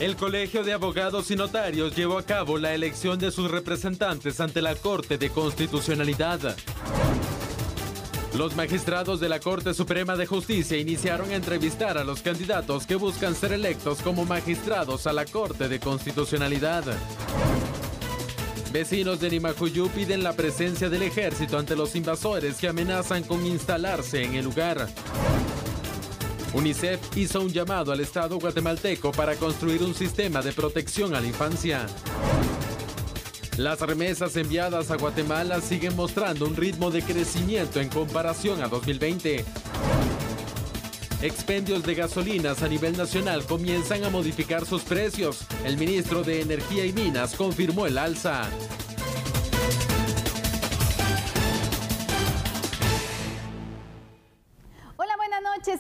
El Colegio de Abogados y Notarios llevó a cabo la elección de sus representantes ante la Corte de Constitucionalidad. Los magistrados de la Corte Suprema de Justicia iniciaron a entrevistar a los candidatos que buscan ser electos como magistrados a la Corte de Constitucionalidad. Vecinos de Nimajuyú piden la presencia del ejército ante los invasores que amenazan con instalarse en el lugar. UNICEF hizo un llamado al Estado guatemalteco para construir un sistema de protección a la infancia. Las remesas enviadas a Guatemala siguen mostrando un ritmo de crecimiento en comparación a 2020. Expendios de gasolinas a nivel nacional comienzan a modificar sus precios. El ministro de Energía y Minas confirmó el alza.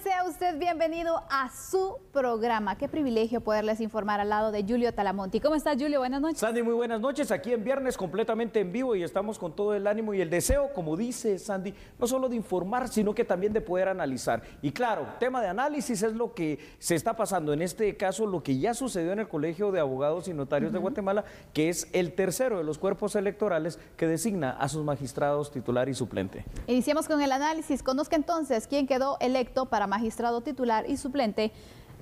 Sea usted bienvenido a su programa. Qué privilegio poderles informar al lado de Julio Talamonti. ¿Cómo estás, Julio? Buenas noches. Sandy, muy buenas noches. Aquí en viernes completamente en vivo y estamos con todo el ánimo y el deseo, como dice Sandy, no solo de informar, sino que también de poder analizar. Y claro, tema de análisis es lo que se está pasando. En este caso, lo que ya sucedió en el Colegio de Abogados y Notarios de Guatemala, que es el tercero de los cuerpos electorales que designa a sus magistrados titular y suplente. Iniciamos con el análisis. Conozca entonces quién quedó electo para magistrado titular y suplente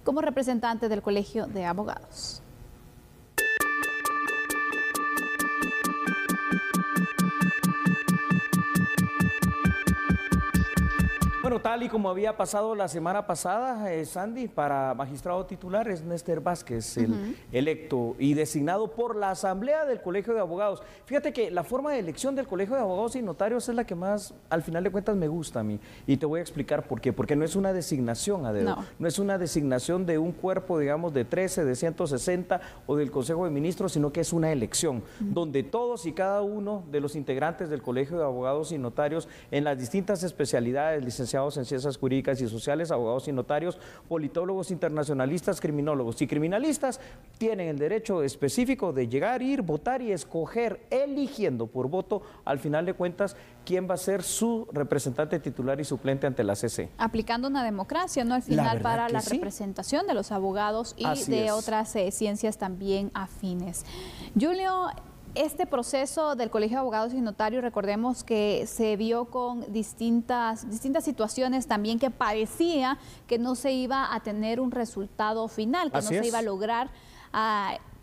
como representante del Colegio de Abogados. Bueno, tal y como había pasado la semana pasada, Sandy, para magistrado titular es Néstor Vázquez, el electo y designado por la Asamblea del Colegio de Abogados. Fíjate que la forma de elección del Colegio de Abogados y Notarios es la que más, al final de cuentas, me gusta a mí. Y te voy a explicar por qué. Porque no es una designación a dedo. No es una designación de un cuerpo, digamos, de 13, de 160 o del Consejo de Ministros, sino que es una elección donde todos y cada uno de los integrantes del Colegio de Abogados y Notarios en las distintas especialidades, licenciados en Ciencias Jurídicas y Sociales, abogados y notarios, politólogos internacionalistas, criminólogos y criminalistas, tienen el derecho específico de llegar, ir, votar y escoger, eligiendo por voto, al final de cuentas, quién va a ser su representante titular y suplente ante la CC. Aplicando una democracia, ¿no? Al final para la representación de los abogados y de otras ciencias también afines. Julio, este proceso del Colegio de Abogados y Notarios, recordemos que se vio con distintas situaciones también que parecía que no se iba a tener un resultado final, que no se iba a lograr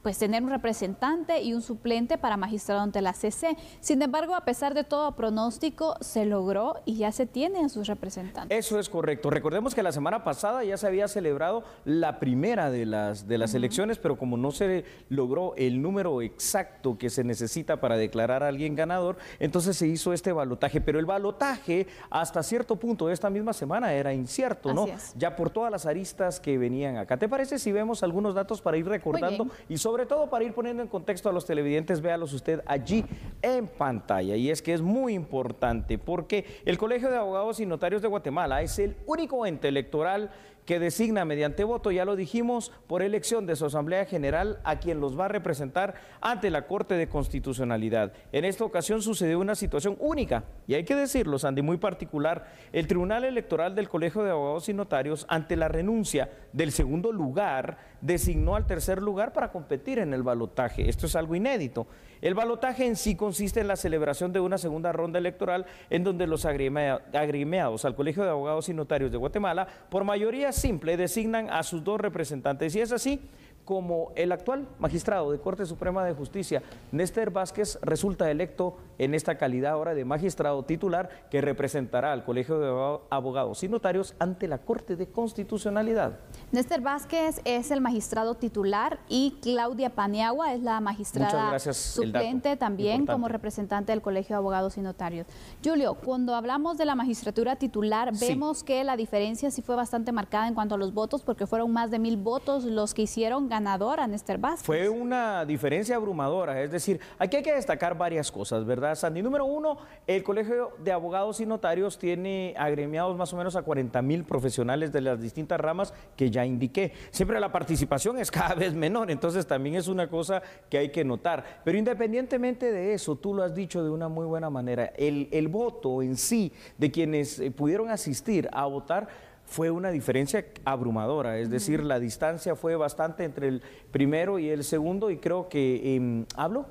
pues tener un representante y un suplente para magistrado ante la CC. Sin embargo, a pesar de todo pronóstico, se logró y ya se tiene a sus representantes. Eso es correcto. Recordemos que la semana pasada ya se había celebrado la primera de las elecciones, pero como no se logró el número exacto que se necesita para declarar a alguien ganador, entonces se hizo este balotaje. Pero el balotaje, hasta cierto punto de esta misma semana, era incierto, ¿no? Ya por todas las aristas que venían acá. ¿Te parece si vemos algunos datos para ir recordando y sobre todo para ir poniendo en contexto a los televidentes? Véalos usted allí en pantalla. Y es que es muy importante porque el Colegio de Abogados y Notarios de Guatemala es el único ente electoral que designa mediante voto, ya lo dijimos, por elección de su Asamblea General a quien los va a representar ante la Corte de Constitucionalidad. En esta ocasión sucedió una situación única, y hay que decirlo, Sandy, muy particular. El Tribunal Electoral del Colegio de Abogados y Notarios, ante la renuncia del segundo lugar, designó al tercer lugar para competir en el balotaje. Esto es algo inédito. El balotaje en sí consiste en la celebración de una segunda ronda electoral en donde los agremiados al Colegio de Abogados y Notarios de Guatemala, por mayoría simple, designan a sus dos representantes. Y es así como el actual magistrado de Corte Suprema de Justicia, Néstor Vázquez, resulta electo en esta calidad ahora de magistrado titular que representará al Colegio de Abogados y Notarios ante la Corte de Constitucionalidad. Néstor Vázquez es el magistrado titular y Claudia Paniagua es la magistrada suplente también como representante del Colegio de Abogados y Notarios. Julio, cuando hablamos de la magistratura titular, vemos que la diferencia sí fue bastante marcada en cuanto a los votos, porque fueron más de 1000 votos los que hicieron ganador a Néstor Vázquez. Fue una diferencia abrumadora, es decir, aquí hay que destacar varias cosas, ¿verdad, Sandy? Número uno, el Colegio de Abogados y Notarios tiene agremiados más o menos a 40,000 profesionales de las distintas ramas que ya indiqué. Siempre la participación es cada vez menor, entonces también es una cosa que hay que notar. Pero independientemente de eso, tú lo has dicho de una muy buena manera, el voto en sí de quienes pudieron asistir a votar fue una diferencia abrumadora, es decir, la distancia fue bastante entre el primero y el segundo, y creo que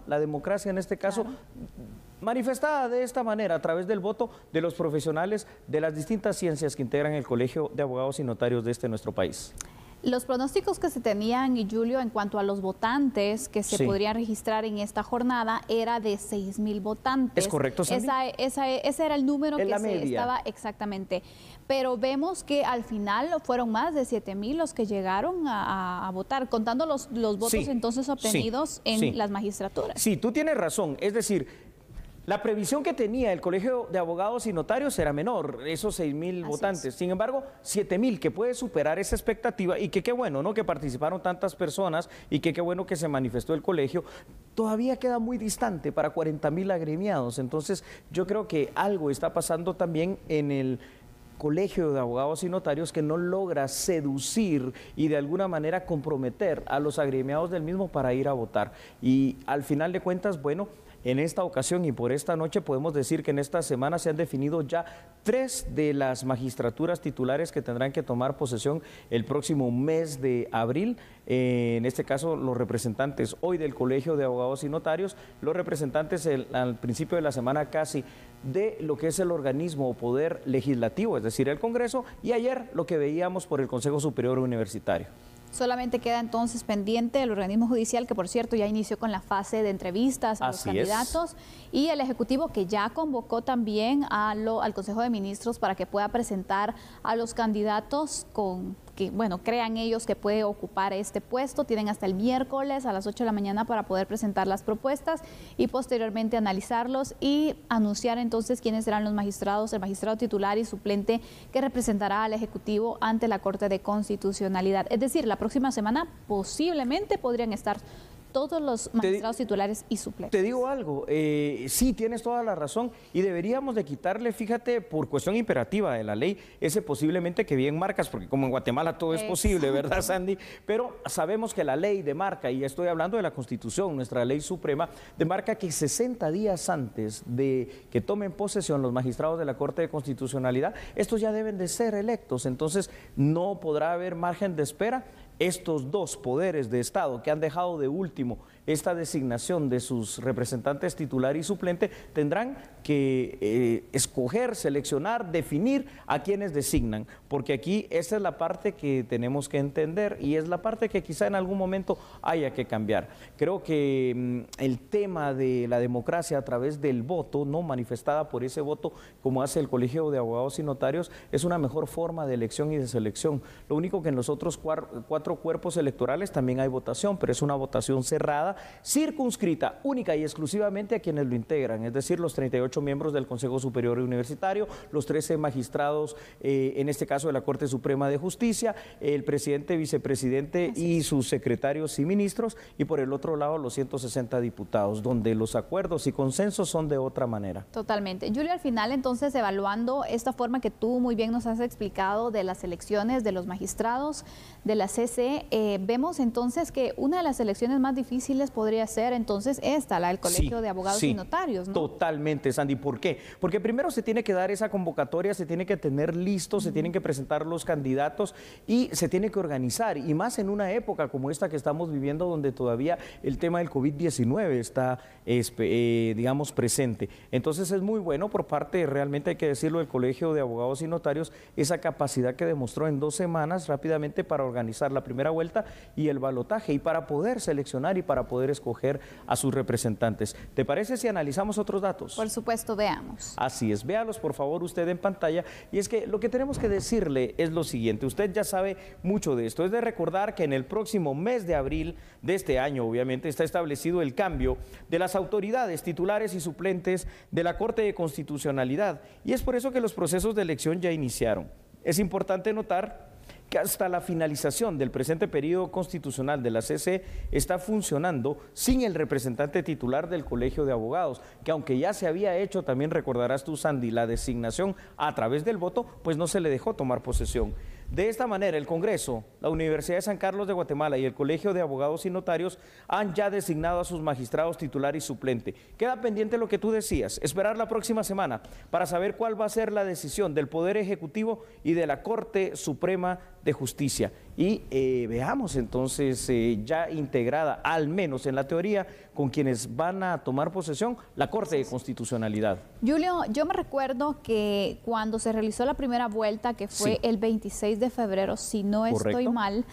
la democracia en este caso, manifestada de esta manera a través del voto de los profesionales de las distintas ciencias que integran el Colegio de Abogados y Notarios de nuestro país. Los pronósticos que se tenían, y Julio, en cuanto a los votantes que se podrían registrar en esta jornada, era de 6,000 votantes. ¿Es correcto, Sandy? Ese era el número que se estaba exactamente. Pero vemos que al final fueron más de 7,000 los que llegaron a votar, contando los votos entonces obtenidos en las magistraturas. Sí, tú tienes razón. Es decir, la previsión que tenía el Colegio de Abogados y Notarios era menor, esos 6,000 votantes. Sin embargo, 7,000, que puede superar esa expectativa, y que qué bueno, ¿no?, que participaron tantas personas, y que qué bueno que se manifestó el colegio, todavía queda muy distante para 40,000 agremiados. Entonces, yo creo que algo está pasando también en el Colegio de Abogados y Notarios, que no logra seducir y de alguna manera comprometer a los agremiados del mismo para ir a votar. Y al final de cuentas, bueno, en esta ocasión y por esta noche podemos decir que en esta semana se han definido ya 3 de las magistraturas titulares que tendrán que tomar posesión el próximo mes de abril. En este caso, los representantes hoy del Colegio de Abogados y Notarios, los representantes al principio de la semana casi de lo que es el organismo o poder legislativo, es decir, el Congreso, y ayer lo que veíamos por el Consejo Superior Universitario. Solamente queda entonces pendiente el organismo judicial, que por cierto ya inició con la fase de entrevistas a los candidatos, y el Ejecutivo, que ya convocó también al Consejo de Ministros para que pueda presentar a los candidatos que, bueno, crean ellos que puede ocupar este puesto. Tienen hasta el miércoles a las 8 de la mañana para poder presentar las propuestas y posteriormente analizarlos y anunciar entonces quiénes serán los magistrados, el magistrado titular y suplente que representará al Ejecutivo ante la Corte de Constitucionalidad. Es decir, la próxima semana posiblemente podrían estar todos los magistrados titulares y suplentes. Te digo algo, sí, tienes toda la razón, y deberíamos de quitarle, fíjate, por cuestión imperativa de la ley, ese posiblemente que bien marcas, porque como en Guatemala todo es posible, ¿verdad, Sandy? Pero sabemos que la ley demarca, y estoy hablando de la Constitución, nuestra ley suprema, demarca que 60 días antes de que tomen posesión los magistrados de la Corte de Constitucionalidad, estos ya deben de ser electos. Entonces no podrá haber margen de espera. Estos 2 poderes de Estado que han dejado de último esta designación de sus representantes titular y suplente tendrán que escoger, seleccionar, definir a quienes designan, porque aquí esa es la parte que tenemos que entender y es la parte que quizá en algún momento haya que cambiar. Creo que el tema de la democracia a través del voto, no manifestada por ese voto como hace el Colegio de Abogados y Notarios, es una mejor forma de elección y de selección. Lo único que en los otros 4 cuerpos electorales también hay votación, pero es una votación cerrada, circunscrita única y exclusivamente a quienes lo integran, es decir, los 38 miembros del Consejo Superior Universitario, los 13 magistrados, en este caso de la Corte Suprema de Justicia, el presidente, vicepresidente y sus secretarios y ministros, y por el otro lado los 160 diputados, donde los acuerdos y consensos son de otra manera. Totalmente. Julio, al final entonces, evaluando esta forma que tú muy bien nos has explicado de las elecciones de los magistrados de la CC, vemos entonces que una de las elecciones más difíciles podría ser entonces esta, la del Colegio de Abogados y Notarios, ¿no? Totalmente, Sandy. ¿Por qué? Porque primero se tiene que dar esa convocatoria, se tiene que tener listo, se tienen que presentar los candidatos y se tiene que organizar, y más en una época como esta que estamos viviendo, donde todavía el tema del COVID-19 está, digamos, presente. Entonces es muy bueno por parte, realmente hay que decirlo, del Colegio de Abogados y Notarios, esa capacidad que demostró en 2 semanas rápidamente para organizar la primera vuelta y el balotaje, y para poder seleccionar y para poder escoger a sus representantes. ¿Te parece si analizamos otros datos? Por supuesto, veamos. Así es, véalos por favor usted en pantalla, y es que lo que tenemos que decirle es lo siguiente, usted ya sabe mucho de esto, es de recordar que en el próximo mes de abril de este año, obviamente, está establecido el cambio de las autoridades titulares y suplentes de la Corte de Constitucionalidad, y es por eso que los procesos de elección ya iniciaron. Es importante notar que hasta la finalización del presente periodo constitucional de la CC está funcionando sin el representante titular del Colegio de Abogados, que aunque ya se había hecho, también recordarás tú, Sandy, la designación a través del voto, pues no se le dejó tomar posesión. De esta manera, el Congreso, la Universidad de San Carlos de Guatemala y el Colegio de Abogados y Notarios han ya designado a sus magistrados titular y suplente. Queda pendiente lo que tú decías, esperar la próxima semana para saber cuál va a ser la decisión del Poder Ejecutivo y de la Corte Suprema de Justicia. Y veamos entonces ya integrada, al menos en la teoría, con quienes van a tomar posesión, la Corte de Constitucionalidad. Julio, yo me recuerdo que cuando se realizó la primera vuelta, que fue el 26 de febrero, si no estoy mal,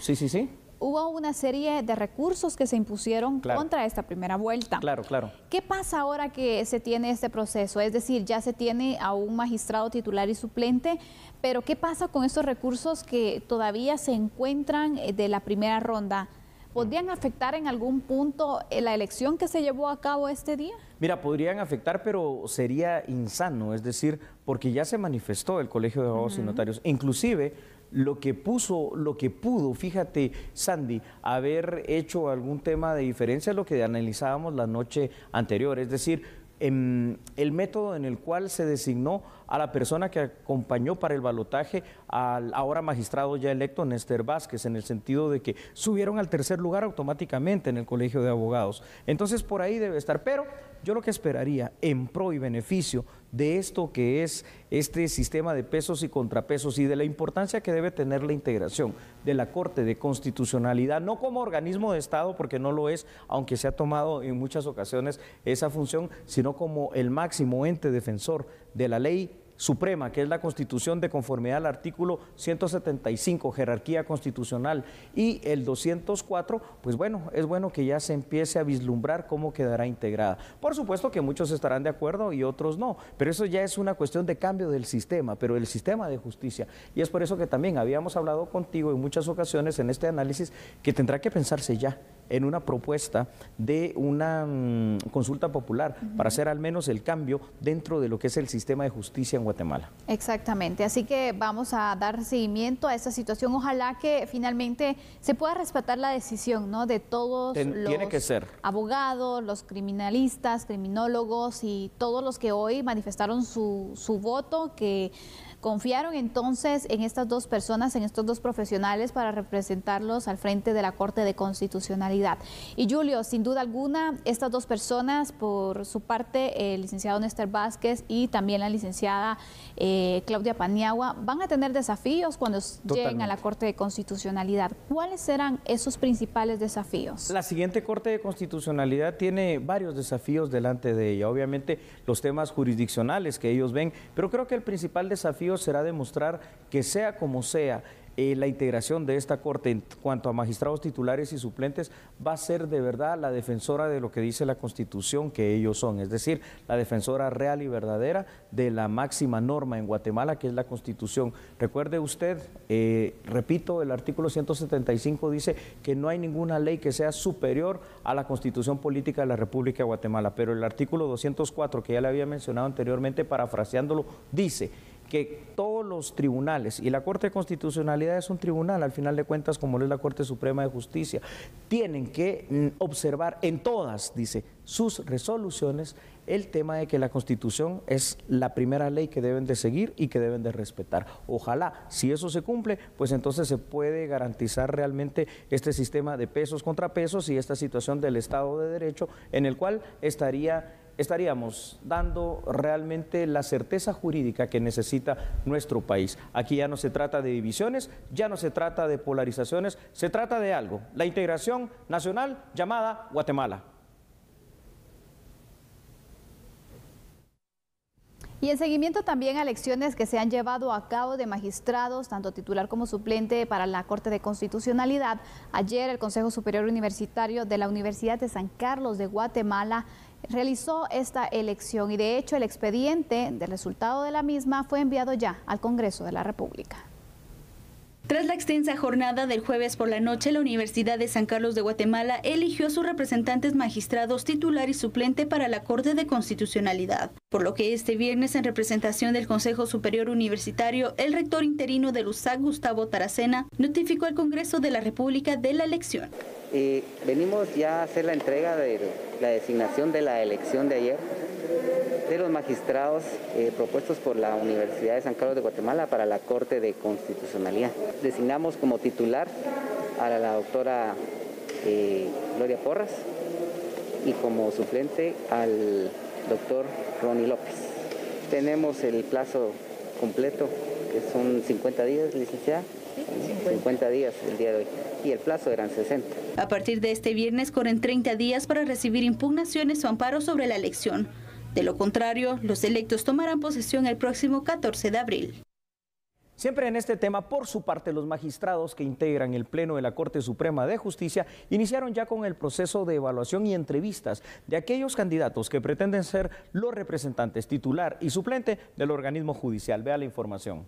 hubo una serie de recursos que se impusieron contra esta primera vuelta. Claro. ¿Qué pasa ahora que se tiene este proceso? Es decir, ya se tiene a un magistrado titular y suplente, pero ¿qué pasa con estos recursos que todavía se encuentran de la primera ronda? ¿Podrían afectar en algún punto la elección que se llevó a cabo este día? Mira, podrían afectar, pero sería insano, es decir, porque ya se manifestó el Colegio de Abogados y Notarios, inclusive lo que pudo, fíjate, Sandy, haber hecho algún tema de diferencia es lo que analizábamos la noche anterior, es decir, el método en el cual se designó a la persona que acompañó para el balotaje al ahora magistrado ya electo Néstor Vázquez, en el sentido de que subieron al tercer lugar automáticamente en el Colegio de Abogados. Entonces por ahí debe estar, pero yo lo que esperaría en pro y beneficio de esto que es este sistema de pesos y contrapesos y de la importancia que debe tener la integración de la Corte de Constitucionalidad, no como organismo de Estado, porque no lo es, aunque se ha tomado en muchas ocasiones esa función, sino como el máximo ente defensor de la ley suprema, que es la Constitución, de conformidad al artículo 175, jerarquía constitucional, y el 204, pues bueno, es bueno que ya se empiece a vislumbrar cómo quedará integrada. Por supuesto que muchos estarán de acuerdo y otros no, pero eso ya es una cuestión de cambio del sistema, pero el sistema de justicia, y es por eso que también habíamos hablado contigo en muchas ocasiones en este análisis que tendrá que pensarse ya en una propuesta de una consulta popular para hacer al menos el cambio dentro de lo que es el sistema de justicia en Guatemala. Exactamente, así que vamos a dar seguimiento a esta situación. Ojalá que finalmente se pueda respetar la decisión, ¿no?, de todos los abogados, los criminalistas, criminólogos y todos los que hoy manifestaron su voto, que confiaron entonces en estas dos personas, en estos dos profesionales para representarlos al frente de la Corte de Constitucionalidad. Y Julio, sin duda alguna, estas dos personas, por su parte, el licenciado Néstor Vázquez y también la licenciada Claudia Paniagua, van a tener desafíos cuando lleguen a la Corte de Constitucionalidad. ¿Cuáles serán esos principales desafíos? La siguiente Corte de Constitucionalidad tiene varios desafíos delante de ella. Obviamente los temas jurisdiccionales que ellos ven, pero creo que el principal desafío será demostrar que sea como sea, la integración de esta Corte en cuanto a magistrados titulares y suplentes va a ser de verdad la defensora de lo que dice la Constitución que ellos son, es decir, la defensora real y verdadera de la máxima norma en Guatemala, que es la Constitución. Recuerde usted, repito, el artículo 175 dice que no hay ninguna ley que sea superior a la Constitución Política de la República de Guatemala, pero el artículo 204, que ya le había mencionado anteriormente, parafraseándolo, dice que todos los tribunales, y la Corte de Constitucionalidad es un tribunal, al final de cuentas, como lo es la Corte Suprema de Justicia, tienen que observar en todas, dice, sus resoluciones, el tema de que la Constitución es la primera ley que deben de seguir y que deben de respetar. Ojalá, si eso se cumple, pues entonces se puede garantizar realmente este sistema de pesos contra pesos y esta situación del Estado de Derecho, en el cual estaríamos dando realmente la certeza jurídica que necesita nuestro país. Aquí ya no se trata de divisiones, ya no se trata de polarizaciones, se trata de algo, la integración nacional llamada Guatemala. Y en seguimiento también a elecciones que se han llevado a cabo de magistrados, tanto titular como suplente para la Corte de Constitucionalidad, ayer el Consejo Superior Universitario de la Universidad de San Carlos de Guatemala realizó esta elección y de hecho el expediente del resultado de la misma fue enviado ya al Congreso de la República. Tras la extensa jornada del jueves por la noche, la Universidad de San Carlos de Guatemala eligió a sus representantes magistrados titular y suplente para la Corte de Constitucionalidad, por lo que este viernes, en representación del Consejo Superior Universitario, el rector interino del USAC, Gustavo Taracena, notificó al Congreso de la República de la elección. Venimos ya a hacer la entrega de la designación de la elección de ayer. de los magistrados propuestos por la Universidad de San Carlos de Guatemala para la Corte de Constitucionalidad. Designamos como titular a la doctora Gloria Porras y como suplente al doctor Ronnie López. Tenemos el plazo completo, que son 50 días, licenciada. 50 días el día de hoy y el plazo eran 60. A partir de este viernes corren 30 días para recibir impugnaciones o amparos sobre la elección. De lo contrario, los electos tomarán posesión el próximo 14 de abril. Siempre en este tema, por su parte, los magistrados que integran el Pleno de la Corte Suprema de Justicia iniciaron ya con el proceso de evaluación y entrevistas de aquellos candidatos que pretenden ser los representantes titular y suplente del organismo judicial. Vea la información.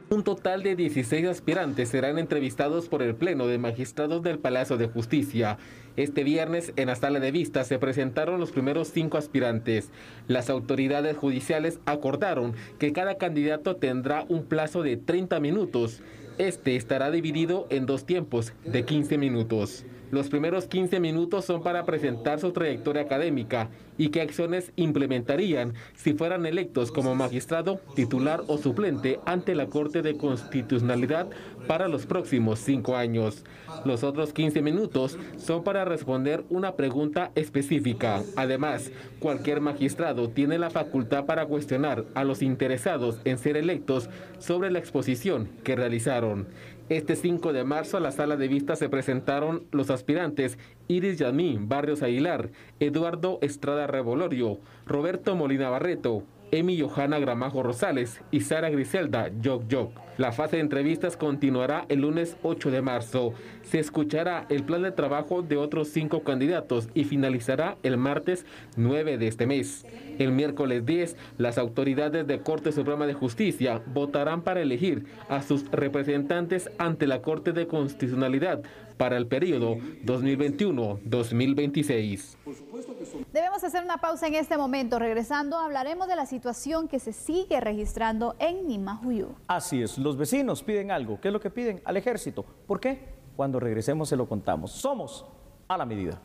Un total de 16 aspirantes serán entrevistados por el Pleno de Magistrados del Palacio de Justicia. Este viernes, en la sala de vistas, se presentaron los primeros 5 aspirantes. Las autoridades judiciales acordaron que cada candidato tendrá un plazo de 30 minutos. Este estará dividido en 2 tiempos de 15 minutos. Los primeros 15 minutos son para presentar su trayectoria académica y qué acciones implementarían si fueran electos como magistrado, titular o suplente ante la Corte de Constitucionalidad para los próximos 5 años. Los otros 15 minutos son para responder una pregunta específica. Además, cualquier magistrado tiene la facultad para cuestionar a los interesados en ser electos sobre la exposición que realizaron. Este 5 de marzo a la sala de vistas se presentaron los aspirantes Iris Yasmín Barrios Aguilar, Eduardo Estrada Revolorio, Roberto Molina Barreto, Emi Johanna Gramajo Rosales y Sara Griselda Yoc. La fase de entrevistas continuará el lunes 8 de marzo. Se escuchará el plan de trabajo de otros 5 candidatos y finalizará el martes 9 de este mes. El miércoles 10, las autoridades de Corte Suprema de Justicia votarán para elegir a sus representantes ante la Corte de Constitucionalidad para el periodo 2021-2026. Debemos hacer una pausa en este momento. Regresando, hablaremos de la situación que se sigue registrando en Nimajuyú. Así es, los vecinos piden algo. ¿Qué es lo que piden? Al ejército. ¿Por qué? Cuando regresemos se lo contamos. Somos a la medida.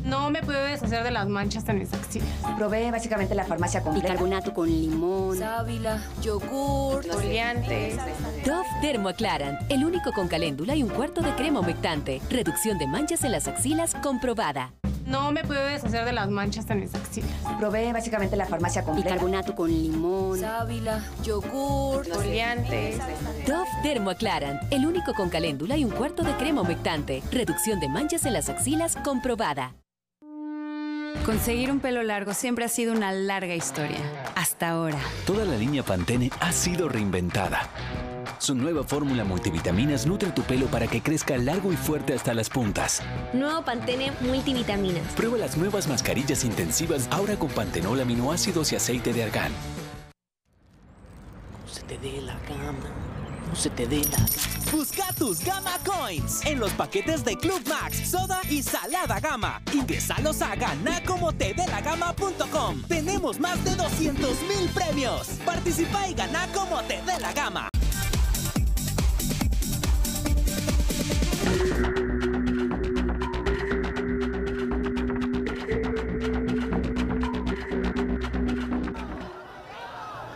No me puedo deshacer de las manchas en mis axilas. Probé básicamente la farmacia completa. Bicarbonato con limón, Sábila, yogur, Exfoliantes. Dove Dermoaclarant, el único con caléndula y un cuarto de crema humectante. Reducción de manchas en las axilas comprobada. No me puedo deshacer de las manchas en mis axilas. Probé básicamente la farmacia completa. Bicarbonato con limón, Sábila, yogur, Exfoliantes. Dove Dermoaclarant, el único con caléndula y un cuarto de crema humectante. Reducción de manchas en las axilas comprobada. Conseguir un pelo largo siempre ha sido una larga historia. Hasta ahora. Toda la línea Pantene ha sido reinventada. Su nueva fórmula multivitaminas nutre tu pelo para que crezca largo y fuerte hasta las puntas. Nuevo Pantene Multivitaminas. Prueba las nuevas mascarillas intensivas ahora con pantenol, aminoácidos y aceite de argán. No se te dé la gama. No se te dé la gama. Busca tus Gama Coins en los paquetes de Club Max, soda y salada gama. Ingresalos a ganacomotedélagama.com. Tenemos más de 200,000 premios. Participa y gana como te dé la gama.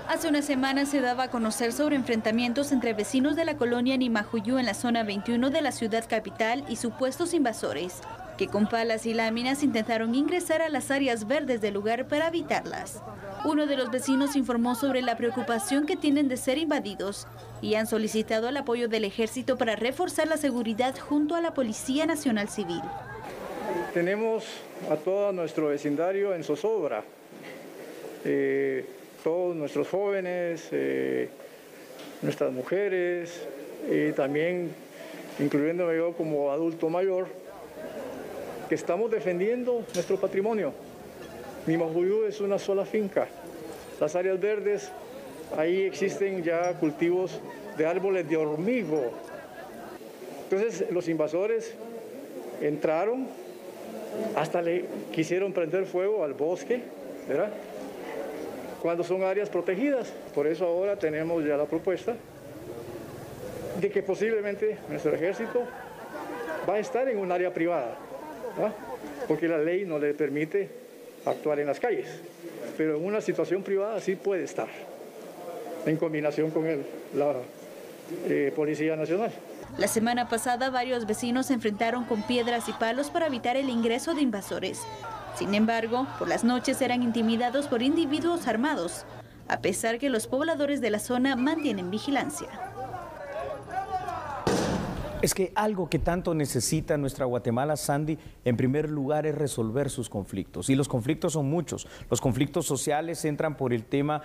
Hace una semana se daba a conocer sobre enfrentamientos entre vecinos de la colonia Nimajuyú en la zona 21 de la ciudad capital y supuestos invasores, que con palas y láminas intentaron ingresar a las áreas verdes del lugar para evitarlas. Uno de los vecinos informó sobre la preocupación que tienen de ser invadidos y han solicitado el apoyo del ejército para reforzar la seguridad junto a la Policía Nacional Civil. Tenemos a todo nuestro vecindario en zozobra. Todos nuestros jóvenes, nuestras mujeres, también incluyéndome yo como adulto mayor, que estamos defendiendo nuestro patrimonio. Nimajuyú es una sola finca. Las áreas verdes, ahí existen ya cultivos de árboles de hormigo. Entonces los invasores entraron, hasta le quisieron prender fuego al bosque, ¿verdad?, cuando son áreas protegidas. Por eso ahora tenemos ya la propuesta de que posiblemente nuestro ejército va a estar en un área privada, ¿no? Porque la ley no le permite actuar en las calles, pero en una situación privada sí puede estar, en combinación con la Policía Nacional. La semana pasada varios vecinos se enfrentaron con piedras y palos para evitar el ingreso de invasores. Sin embargo, por las noches eran intimidados por individuos armados, a pesar que los pobladores de la zona mantienen vigilancia. Es que algo que tanto necesita nuestra Guatemala, Sandy, en primer lugar es resolver sus conflictos. Y los conflictos son muchos. Los conflictos sociales entran por el tema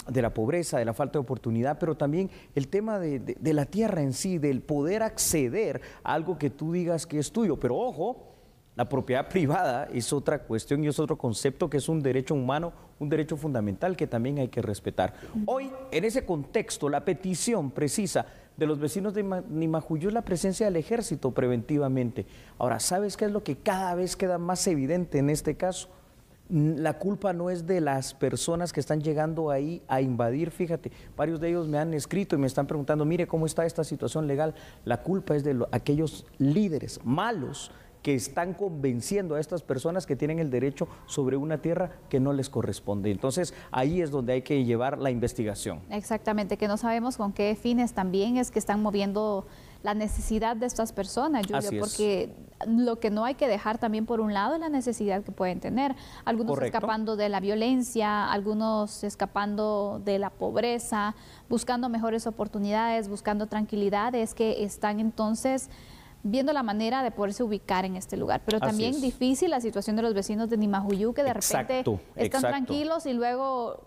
de la pobreza, de la falta de oportunidad, pero también el tema de la tierra en sí, del poder acceder a algo que tú digas que es tuyo. Pero ojo, la propiedad privada es otra cuestión y es otro concepto que es un derecho humano, un derecho fundamental que también hay que respetar. Hoy, en ese contexto, la petición precisa de los vecinos de Nimajuyú es la presencia del ejército preventivamente. Ahora, ¿sabes qué es lo que cada vez queda más evidente en este caso? La culpa no es de las personas que están llegando ahí a invadir, fíjate, varios de ellos me han escrito y me están preguntando, mire, ¿cómo está esta situación legal? La culpa es de aquellos líderes malos que están convenciendo a estas personas que tienen el derecho sobre una tierra que no les corresponde. Entonces, ahí es donde hay que llevar la investigación. Exactamente, que no sabemos con qué fines también es que están moviendo la necesidad de estas personas, Julio, porque lo que no hay que dejar también por un lado es la necesidad que pueden tener. Algunos escapando de la violencia, algunos escapando de la pobreza, buscando mejores oportunidades, buscando tranquilidades, que están entonces viendo la manera de poderse ubicar en este lugar. Pero también difícil la situación de los vecinos de Nimajuyú, que de repente están tranquilos y luego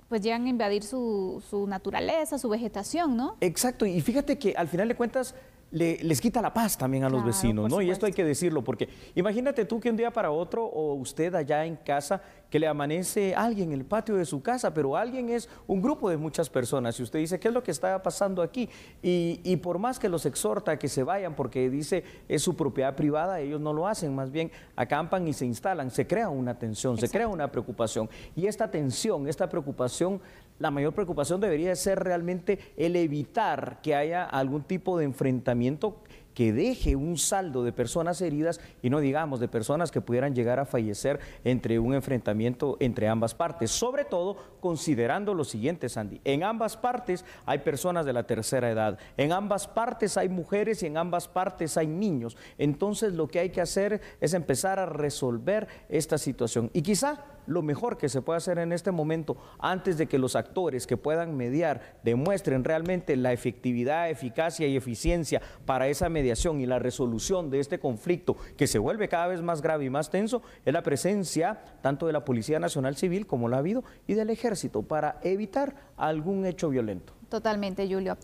pues llegan a invadir su naturaleza, su vegetación, ¿no? Exacto, y fíjate que al final de cuentas les quita la paz también a los vecinos, ¿no? Y esto hay que decirlo, porque imagínate tú que un día para otro, o usted allá en casa, que le amanece alguien en el patio de su casa, pero alguien es un grupo de muchas personas, y usted dice, ¿qué es lo que está pasando aquí? Y por más que los exhorta a que se vayan, porque dice, es su propiedad privada, ellos no lo hacen, más bien acampan y se instalan, se crea una tensión, se crea una preocupación, y esta tensión, esta preocupación, la mayor preocupación debería ser realmente el evitar que haya algún tipo de enfrentamiento que deje un saldo de personas heridas y no digamos de personas que pudieran llegar a fallecer entre un enfrentamiento entre ambas partes. Sobre todo considerando lo siguiente, Sandy, en ambas partes hay personas de la tercera edad, en ambas partes hay mujeres y en ambas partes hay niños. Entonces lo que hay que hacer es empezar a resolver esta situación y quizá lo mejor que se puede hacer en este momento, antes de que los actores que puedan mediar demuestren realmente la efectividad, eficacia y eficiencia para esa mediación y la resolución de este conflicto que se vuelve cada vez más grave y más tenso, es la presencia tanto de la Policía Nacional Civil como la ha habido y del Ejército para evitar algún hecho violento. Totalmente, Julio.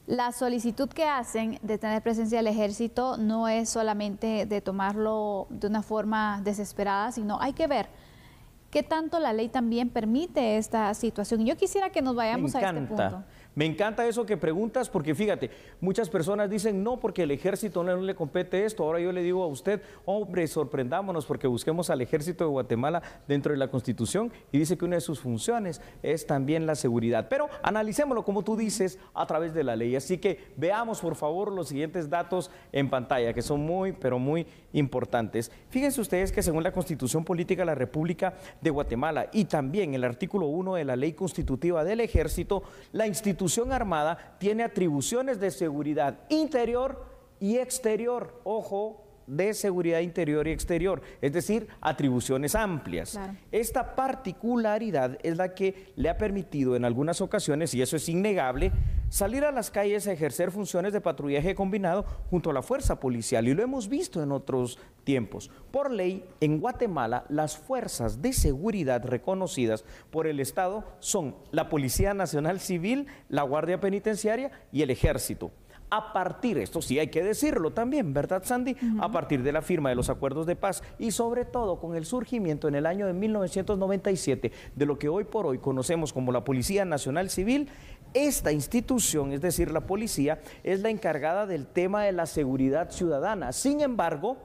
La solicitud que hacen de tener presencia del Ejército no es solamente de tomarlo de una forma desesperada, sino hay que ver ¿qué tanto la ley también permite esta situación? Y yo quisiera que nos vayamos a este punto. Me encanta eso que preguntas porque fíjate, muchas personas dicen no porque el ejército no le compete esto. Ahora yo le digo a usted, hombre, sorprendámonos porque busquemos al ejército de Guatemala dentro de la Constitución y dice que una de sus funciones es también la seguridad. Pero analicémoslo como tú dices a través de la ley. Así que veamos por favor los siguientes datos en pantalla que son muy, pero muy importantes. Fíjense ustedes que según la Constitución Política de la República de Guatemala y también el artículo 1 de la Ley Constitutiva del Ejército, la institución armada tiene atribuciones de seguridad interior y exterior, ojo, de seguridad interior y exterior, es decir, atribuciones amplias. Claro. Esta particularidad es la que le ha permitido en algunas ocasiones, y eso es innegable, salir a las calles a ejercer funciones de patrullaje combinado junto a la fuerza policial, y lo hemos visto en otros tiempos. Por ley, en Guatemala, las fuerzas de seguridad reconocidas por el Estado son la Policía Nacional Civil, la Guardia Penitenciaria y el Ejército. A partir, esto sí hay que decirlo también, ¿verdad, Sandy? A partir de la firma de los acuerdos de paz y sobre todo con el surgimiento en el año de 1997 de lo que hoy por hoy conocemos como la Policía Nacional Civil, esta institución, es decir, la policía, es la encargada del tema de la seguridad ciudadana. Sin embargo,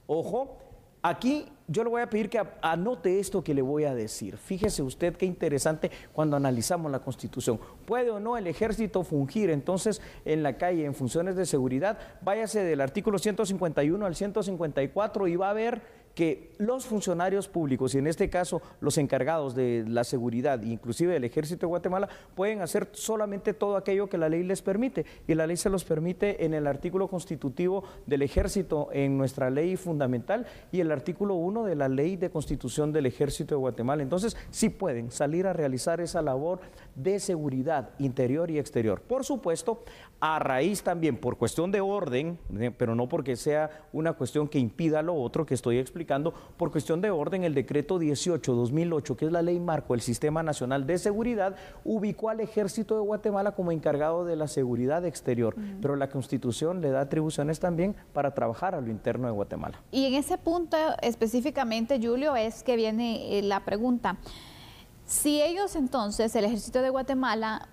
ojo, aquí yo le voy a pedir que anote esto que le voy a decir. Fíjese usted qué interesante cuando analizamos la Constitución. ¿Puede o no el ejército fungir entonces en la calle en funciones de seguridad? Váyase del artículo 151 al 154 y va a ver que los funcionarios públicos, y en este caso los encargados de la seguridad, inclusive del Ejército de Guatemala, pueden hacer solamente todo aquello que la ley les permite, y la ley se los permite en el artículo constitutivo del Ejército, en nuestra ley fundamental, y el artículo 1 de la Ley de Constitución del Ejército de Guatemala. Entonces, sí pueden salir a realizar esa labor de seguridad interior y exterior. Por supuesto, a raíz también, por cuestión de orden, pero no porque sea una cuestión que impida lo otro que estoy explicando, por cuestión de orden, el decreto 18/2008, que es la ley marco del Sistema Nacional de Seguridad, ubicó al Ejército de Guatemala como encargado de la seguridad exterior, pero la Constitución le da atribuciones también para trabajar a lo interno de Guatemala. Y en ese punto específicamente, Julio, es que viene la pregunta. Si ellos entonces, el Ejército de Guatemala,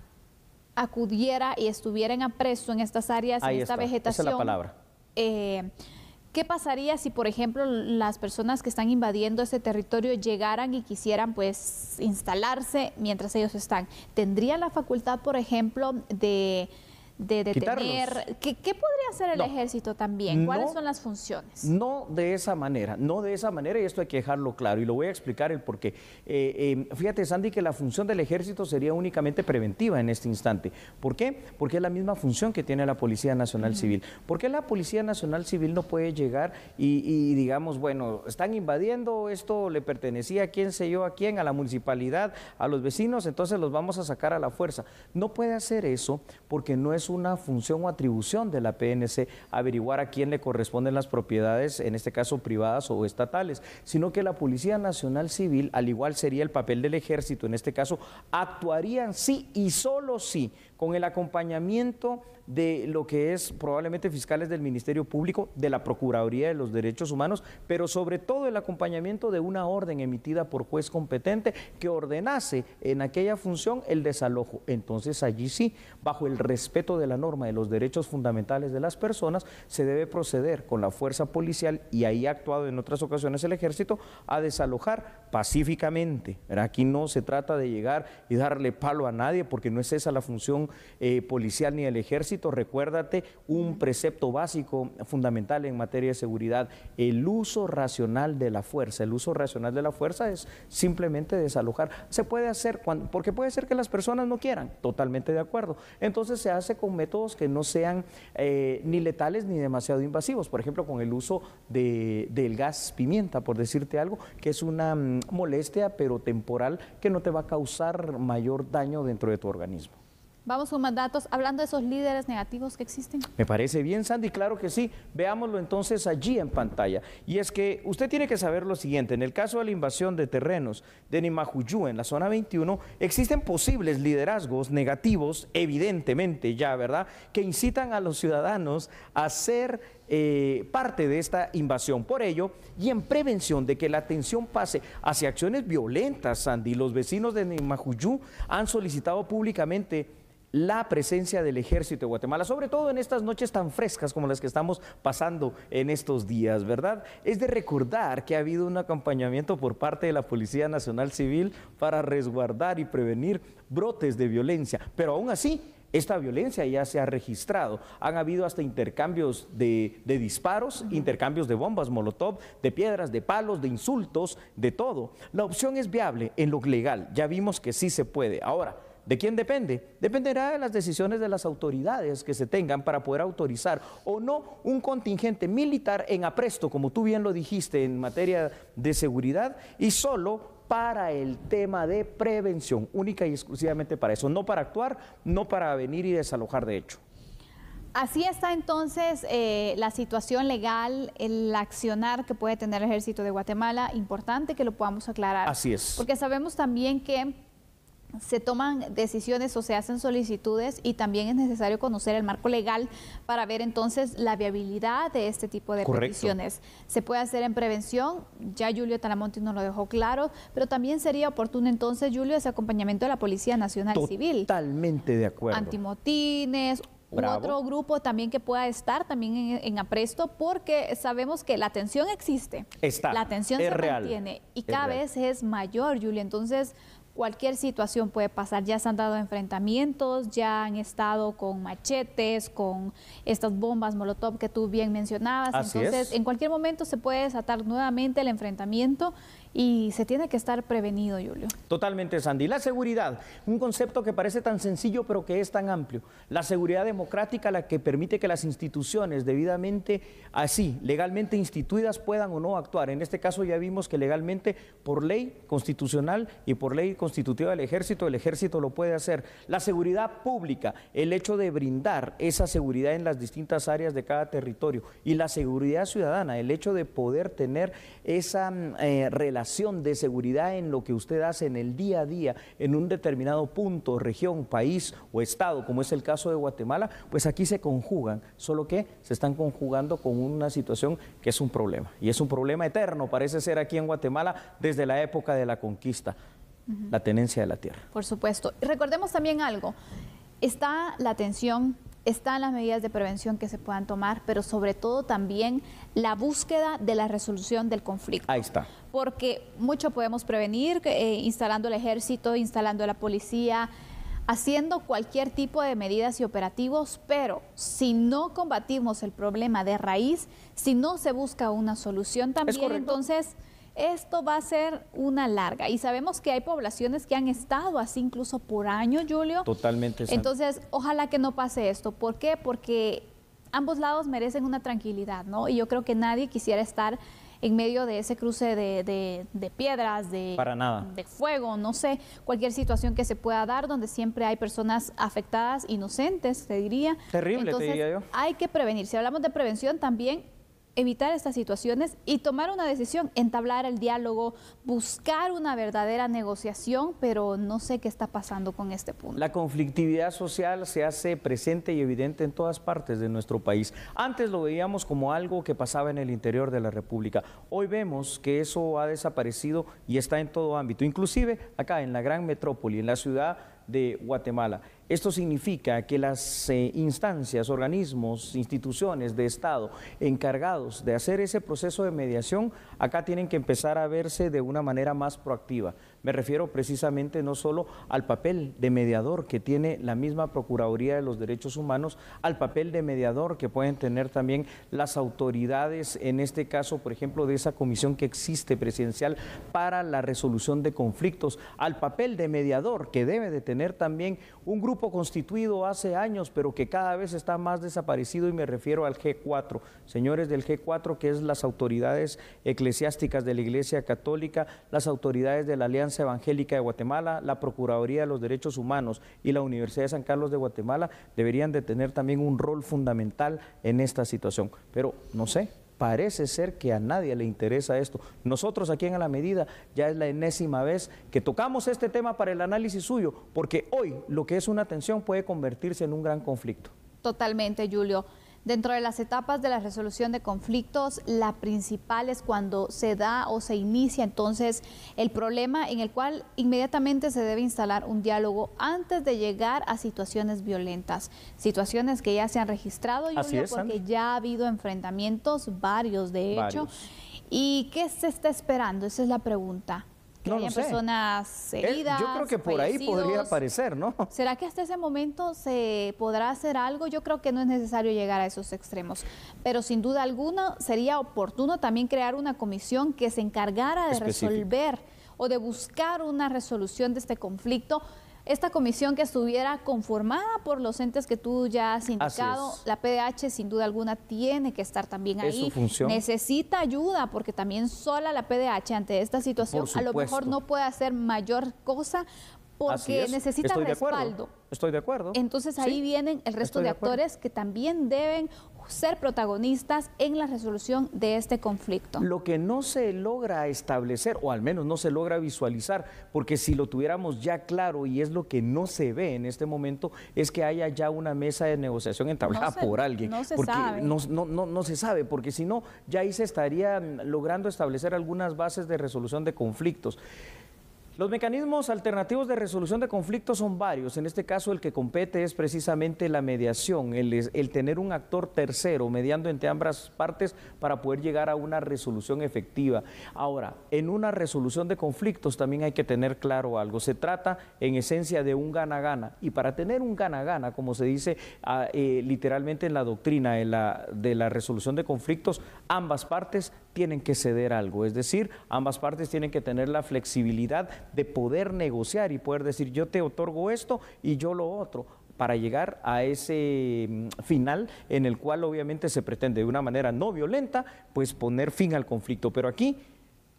acudiera y estuviera en apresto en estas áreas, en esta vegetación, esa es la palabra. ¿Qué pasaría si, por ejemplo, las personas que están invadiendo ese territorio llegaran y quisieran pues instalarse mientras ellos están? ¿Tendrían la facultad, por ejemplo, de detener? ¿Qué podría hacer el ejército también? ¿Cuáles son las funciones? No de esa manera, y esto hay que dejarlo claro, y lo voy a explicar el porqué. Fíjate, Sandy, que la función del ejército sería únicamente preventiva en este instante. ¿Por qué? Porque es la misma función que tiene la Policía Nacional Civil. ¿Por qué la Policía Nacional Civil no puede llegar y digamos, bueno, están invadiendo, esto le pertenecía a quién sé yo, a quién, a la municipalidad, a los vecinos, entonces los vamos a sacar a la fuerza? No puede hacer eso porque no es una función o atribución de la PNC averiguar a quién le corresponden las propiedades, en este caso privadas o estatales, sino que la Policía Nacional Civil, al igual sería el papel del ejército, en este caso, actuarían sí y solo sí, con el acompañamiento de lo que es probablemente fiscales del Ministerio Público, de la Procuraduría de los Derechos Humanos, pero sobre todo el acompañamiento de una orden emitida por juez competente que ordenase en aquella función el desalojo. Entonces allí sí, bajo el respeto de la norma de los derechos fundamentales de las personas, se debe proceder con la fuerza policial, y ahí ha actuado en otras ocasiones el ejército, a desalojar pacíficamente. Aquí no se trata de llegar y darle palo a nadie, porque no es esa la función policial ni del ejército. Recuérdate un precepto básico fundamental en materia de seguridad: el uso racional de la fuerza. El uso racional de la fuerza es simplemente desalojar. Se puede hacer porque puede ser que las personas no quieran, totalmente de acuerdo. Entonces se hace con métodos que no sean ni letales ni demasiado invasivos, por ejemplo con el uso del gas pimienta, por decirte algo, que es una molestia pero temporal, que no te va a causar mayor daño dentro de tu organismo. Vamos con más datos, hablando de esos líderes negativos que existen. Me parece bien, Sandy, claro que sí. Veámoslo entonces allí en pantalla. Y es que usted tiene que saber lo siguiente: en el caso de la invasión de terrenos de Nimajuyú, en la zona 21, existen posibles liderazgos negativos, evidentemente ya, ¿verdad?, que incitan a los ciudadanos a ser parte de esta invasión. Por ello, y en prevención de que la atención pase hacia acciones violentas, Sandy, los vecinos de Nimajuyú han solicitado públicamente la presencia del Ejército de Guatemala, sobre todo en estas noches tan frescas como las que estamos pasando en estos días, ¿verdad? Es de recordar que ha habido un acompañamiento por parte de la Policía Nacional Civil para resguardar y prevenir brotes de violencia, pero aún así, esta violencia ya se ha registrado. Han habido hasta intercambios de disparos, intercambios de bombas molotov, de piedras, de palos, de insultos, de todo. La opción es viable en lo legal. Ya vimos que sí se puede. Ahora, ¿de quién depende? Dependerá de las decisiones de las autoridades que se tengan para poder autorizar o no un contingente militar en apresto, como tú bien lo dijiste, en materia de seguridad, y solo para el tema de prevención, única y exclusivamente para eso, no para actuar, no para venir y desalojar de hecho. Así está entonces la situación legal, el accionar que puede tener el Ejército de Guatemala, importante que lo podamos aclarar. Así es. Porque sabemos también que se toman decisiones o se hacen solicitudes y también es necesario conocer el marco legal para ver entonces la viabilidad de este tipo de peticiones. Se puede hacer en prevención, ya Julio Talamonte nos lo dejó claro, pero también sería oportuno entonces, Julio, ese acompañamiento de la Policía Nacional Civil. Totalmente de acuerdo. Antimotines, u otro grupo también que pueda estar también en apresto, porque sabemos que la tensión existe. La tensión se mantiene y cada vez es mayor, Julia. Entonces, cualquier situación puede pasar. Ya se han dado enfrentamientos, ya han estado con machetes, con estas bombas molotov que tú bien mencionabas. Entonces, en cualquier momento se puede desatar nuevamente el enfrentamiento y se tiene que estar prevenido, Julio. Totalmente, Sandy. La seguridad, un concepto que parece tan sencillo pero que es tan amplio. La seguridad democrática, la que permite que las instituciones debidamente, legalmente instituidas, puedan o no actuar. En este caso ya vimos que legalmente, por ley constitucional y por ley constitutiva del ejército lo puede hacer. La seguridad pública, el hecho de brindar esa seguridad en las distintas áreas de cada territorio, y la seguridad ciudadana, el hecho de poder tener esa relación de seguridad en lo que usted hace en el día a día, en un determinado punto, región, país o estado, como es el caso de Guatemala, pues aquí se conjugan, solo que se están conjugando con una situación que es un problema, y es un problema eterno, parece ser aquí en Guatemala, desde la época de la conquista. La tenencia de la tierra. Por supuesto. Y recordemos también algo, está la atención, están las medidas de prevención que se puedan tomar, pero sobre todo también la búsqueda de la resolución del conflicto. Ahí está. Porque mucho podemos prevenir, instalando el ejército, instalando la policía, haciendo cualquier tipo de medidas y operativos, pero si no combatimos el problema de raíz, si no se busca una solución también, entonces esto va a ser una larga. Y sabemos que hay poblaciones que han estado así incluso por años, Julio. Totalmente. Entonces, ojalá que no pase esto. ¿Por qué? Porque ambos lados merecen una tranquilidad, ¿no? Y yo creo que nadie quisiera estar en medio de ese cruce de piedras, de fuego, no sé, cualquier situación que se pueda dar donde siempre hay personas afectadas, inocentes, te diría. Terrible, entonces, te diría yo. Hay que prevenir. Si hablamos de prevención, también evitar estas situaciones y tomar una decisión, entablar el diálogo, buscar una verdadera negociación, pero no sé qué está pasando con este punto. La conflictividad social se hace presente y evidente en todas partes de nuestro país. Antes lo veíamos como algo que pasaba en el interior de la República. Hoy vemos que eso ha desaparecido y está en todo ámbito, inclusive acá en la gran metrópoli, en la ciudad de Guatemala. Esto significa que las instancias, organismos, instituciones de Estado encargados de hacer ese proceso de mediación, acá tienen que empezar a verse de una manera más proactiva. Me refiero precisamente no solo al papel de mediador que tiene la misma Procuraduría de los Derechos Humanos, al papel de mediador que pueden tener también las autoridades, en este caso, por ejemplo, de esa comisión que existe presidencial para la resolución de conflictos, al papel de mediador que debe de tener también un grupo constituido hace años, pero que cada vez está más desaparecido, y me refiero al G4. Señores del G4, que es las autoridades eclesiásticas de la Iglesia Católica, las autoridades de la Alianza Evangélica de Guatemala, la Procuraduría de los Derechos Humanos y la Universidad de San Carlos de Guatemala deberían de tener también un rol fundamental en esta situación. Pero no sé, parece ser que a nadie le interesa esto. Nosotros aquí en A la Medida ya es la enésima vez que tocamos este tema para el análisis suyo, porque hoy lo que es una tensión puede convertirse en un gran conflicto. Totalmente, Julio. Dentro de las etapas de la resolución de conflictos, la principal es cuando se da o se inicia entonces el problema, en el cual inmediatamente se debe instalar un diálogo antes de llegar a situaciones violentas, situaciones que ya se han registrado, Julio, porque ya ha habido enfrentamientos, varios de hecho. ¿Y qué se está esperando? Esa es la pregunta. Que no hayan personas heridas, yo creo que por ahí podría aparecer, ¿no? ¿Será que hasta ese momento se podrá hacer algo? Yo creo que no es necesario llegar a esos extremos, pero sin duda alguna sería oportuno también crear una comisión que se encargara de resolver o de buscar una resolución de este conflicto. Esta comisión que estuviera conformada por los entes que tú ya has indicado, la PDH sin duda alguna tiene que estar también ahí. Necesita ayuda, porque también sola la PDH ante esta situación a lo mejor no puede hacer mayor cosa, porque necesita respaldo. Estoy de acuerdo. Entonces ahí vienen el resto de actores que también deben ser protagonistas en la resolución de este conflicto. Lo que no se logra establecer, o al menos no se logra visualizar, porque si lo tuviéramos ya claro, y es lo que no se ve en este momento, es que haya ya una mesa de negociación entablada por alguien. No se porque sabe. No se sabe, porque si no, ya ahí se estarían logrando establecer algunas bases de resolución de conflictos. Los mecanismos alternativos de resolución de conflictos son varios. En este caso, el que compete es precisamente la mediación, el tener un actor tercero mediando entre ambas partes para poder llegar a una resolución efectiva. Ahora, en una resolución de conflictos también hay que tener claro algo. Se trata en esencia de un gana-gana, y para tener un gana-gana, como se dice literalmente en la doctrina de la resolución de conflictos, ambas partes tienen que ceder algo, es decir, ambas partes tienen que tener la flexibilidad de poder negociar y poder decir yo te otorgo esto y yo lo otro, para llegar a ese final en el cual obviamente se pretende de una manera no violenta pues poner fin al conflicto. Pero aquí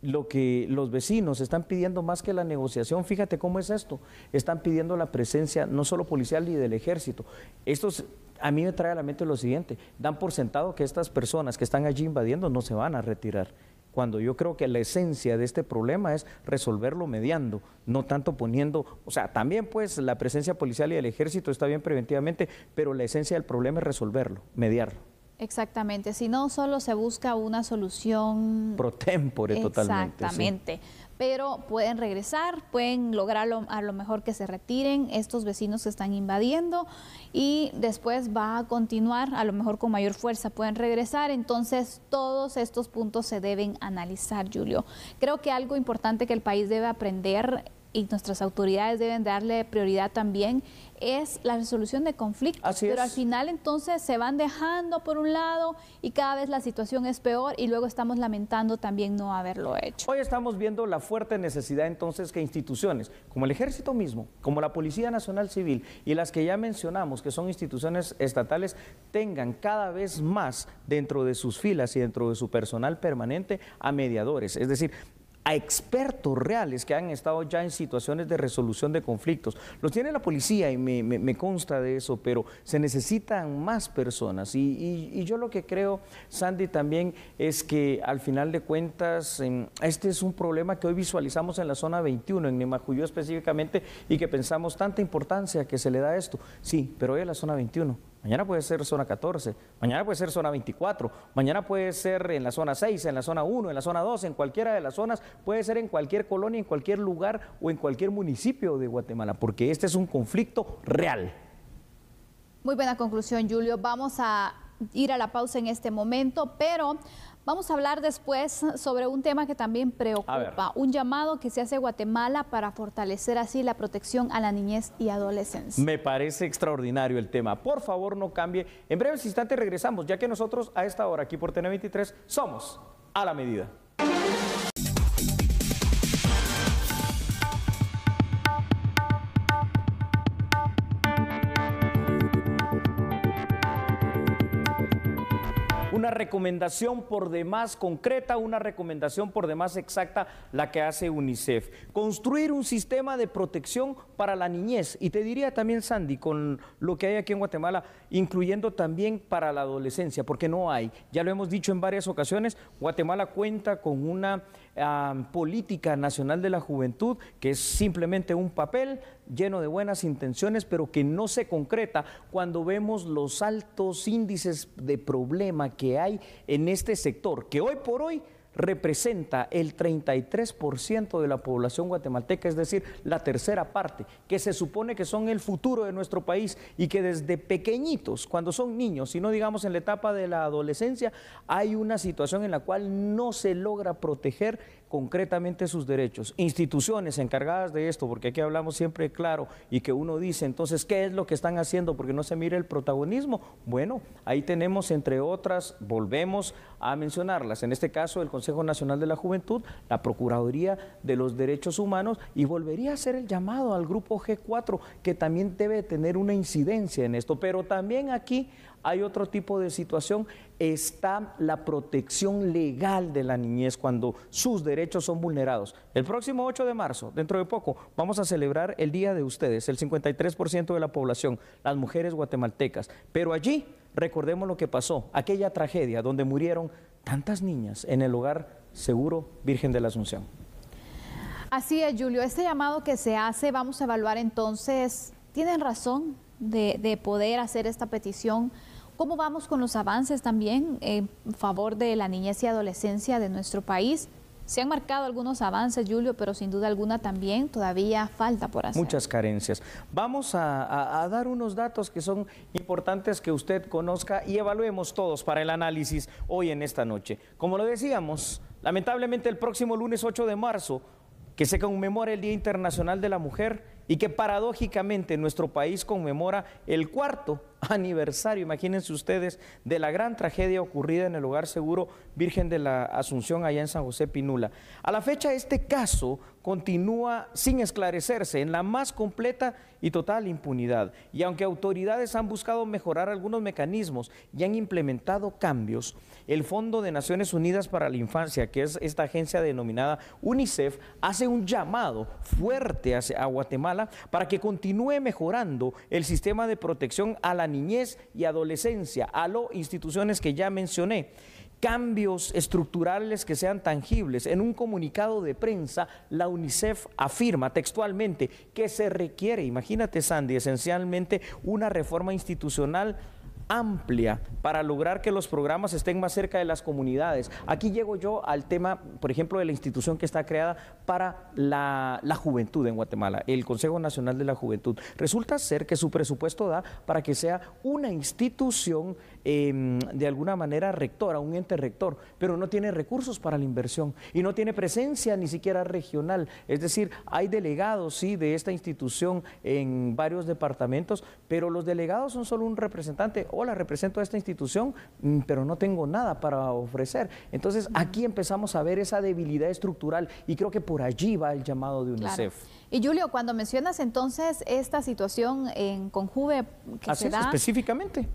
lo que los vecinos están pidiendo más que la negociación, fíjate cómo es esto, están pidiendo la presencia no solo policial ni del ejército. Estos a mí me trae a la mente lo siguiente, dan por sentado que estas personas que están allí invadiendo no se van a retirar, cuando yo creo que la esencia de este problema es resolverlo mediando, no tanto poniendo, o sea, también pues la presencia policial y del ejército está bien preventivamente, pero la esencia del problema es resolverlo, mediarlo. Exactamente, si no solo se busca una solución pro tempore totalmente. Exactamente. Sí. Pero pueden regresar, pueden lograr a lo mejor que se retiren estos vecinos que están invadiendo y después va a continuar a lo mejor con mayor fuerza, pueden regresar, entonces todos estos puntos se deben analizar, Julio. Creo que algo importante que el país debe aprender y nuestras autoridades deben darle prioridad también es la resolución de conflictos, pero al final entonces se van dejando por un lado y cada vez la situación es peor y luego estamos lamentando también no haberlo hecho. Hoy estamos viendo la fuerte necesidad entonces que instituciones como el Ejército mismo, como la Policía Nacional Civil y las que ya mencionamos que son instituciones estatales tengan cada vez más dentro de sus filas y dentro de su personal permanente a mediadores, es decir, a expertos reales que han estado ya en situaciones de resolución de conflictos. Los tiene la policía y me consta de eso, pero se necesitan más personas. Y yo lo que creo, Sandy, también es que al final de cuentas, este es un problema que hoy visualizamos en la zona 21, en Nemajuyó específicamente, y que pensamos tanta importancia que se le da a esto. Sí, pero hoy es la zona 21. Mañana puede ser zona 14, mañana puede ser zona 24, mañana puede ser en la zona 6, en la zona 1, en la zona 2, en cualquiera de las zonas, puede ser en cualquier colonia, en cualquier lugar o en cualquier municipio de Guatemala, porque este es un conflicto real. Muy buena conclusión, Julio. Vamos a ir a la pausa en este momento, pero vamos a hablar después sobre un tema que también preocupa, un llamado que se hace a Guatemala para fortalecer así la protección a la niñez y adolescencia. Me parece extraordinario el tema. Por favor, no cambie. En breves instantes regresamos, ya que nosotros a esta hora aquí por TN23 somos a la medida. Una recomendación por demás concreta, una recomendación por demás exacta, la que hace UNICEF. Construir un sistema de protección para la niñez. Y te diría también, Sandy, con lo que hay aquí en Guatemala, incluyendo también para la adolescencia, porque no hay. Ya lo hemos dicho en varias ocasiones, Guatemala cuenta con una política nacional de la juventud que es simplemente un papel lleno de buenas intenciones, pero que no se concreta cuando vemos los altos índices de problema que hay en este sector, que hoy por hoy representa el 33% de la población guatemalteca, es decir, la tercera parte, que se supone que son el futuro de nuestro país y que desde pequeñitos, cuando son niños, y no digamos en la etapa de la adolescencia, hay una situación en la cual no se logra proteger concretamente sus derechos. Instituciones encargadas de esto, porque aquí hablamos siempre claro y que uno dice, entonces, ¿qué es lo que están haciendo? Porque no se mira el protagonismo. Bueno, ahí tenemos, entre otras, volvemos a mencionarlas, en este caso el Consejo Nacional de la Juventud, la Procuraduría de los Derechos Humanos, y volvería a hacer el llamado al Grupo G4, que también debe tener una incidencia en esto, pero también aquí hay otro tipo de situación, está la protección legal de la niñez cuando sus derechos son vulnerados. El próximo 8 de marzo, dentro de poco, vamos a celebrar el Día de Ustedes, el 53% de la población, las mujeres guatemaltecas, pero allí recordemos lo que pasó, aquella tragedia donde murieron tantas niñas en el hogar seguro Virgen de la Asunción. Así es, Julio, este llamado que se hace, vamos a evaluar entonces, ¿tienen razón de poder hacer esta petición? ¿Cómo vamos con los avances también en favor de la niñez y adolescencia de nuestro país? Se han marcado algunos avances, Julio, pero sin duda alguna también todavía falta por hacer. Muchas carencias. Vamos a dar unos datos que son importantes que usted conozca y evaluemos todos para el análisis hoy en esta noche. Como lo decíamos, lamentablemente el próximo lunes 8 de marzo, que se conmemora el Día Internacional de la Mujer y que paradójicamente nuestro país conmemora el 4º aniversario, imagínense ustedes, de la gran tragedia ocurrida en el Hogar Seguro Virgen de la Asunción allá en San José Pinula. A la fecha este caso continúa sin esclarecerse, en la más completa y total impunidad. Y aunque autoridades han buscado mejorar algunos mecanismos y han implementado cambios, el Fondo de Naciones Unidas para la Infancia, que es esta agencia denominada UNICEF, hace un llamado fuerte a Guatemala para que continúe mejorando el sistema de protección a la niñez y adolescencia, a las instituciones que ya mencioné. Cambios estructurales que sean tangibles. En un comunicado de prensa, la UNICEF afirma textualmente que se requiere, imagínate Sandy, esencialmente una reforma institucional amplia para lograr que los programas estén más cerca de las comunidades. Aquí llego yo al tema, por ejemplo, de la institución que está creada para la juventud en Guatemala, el Consejo Nacional de la Juventud. Resulta ser que su presupuesto da para que sea una institución de alguna manera rectora, un ente rector, pero no tiene recursos para la inversión y no tiene presencia ni siquiera regional. Es decir, hay delegados, sí, de esta institución en varios departamentos, pero los delegados son solo un representante. Hola, represento a esta institución, pero no tengo nada para ofrecer. Entonces, aquí empezamos a ver esa debilidad estructural y creo que por allí va el llamado de UNICEF. Claro. Y Julio, cuando mencionas entonces esta situación en Conjuve que así se da, específicamente,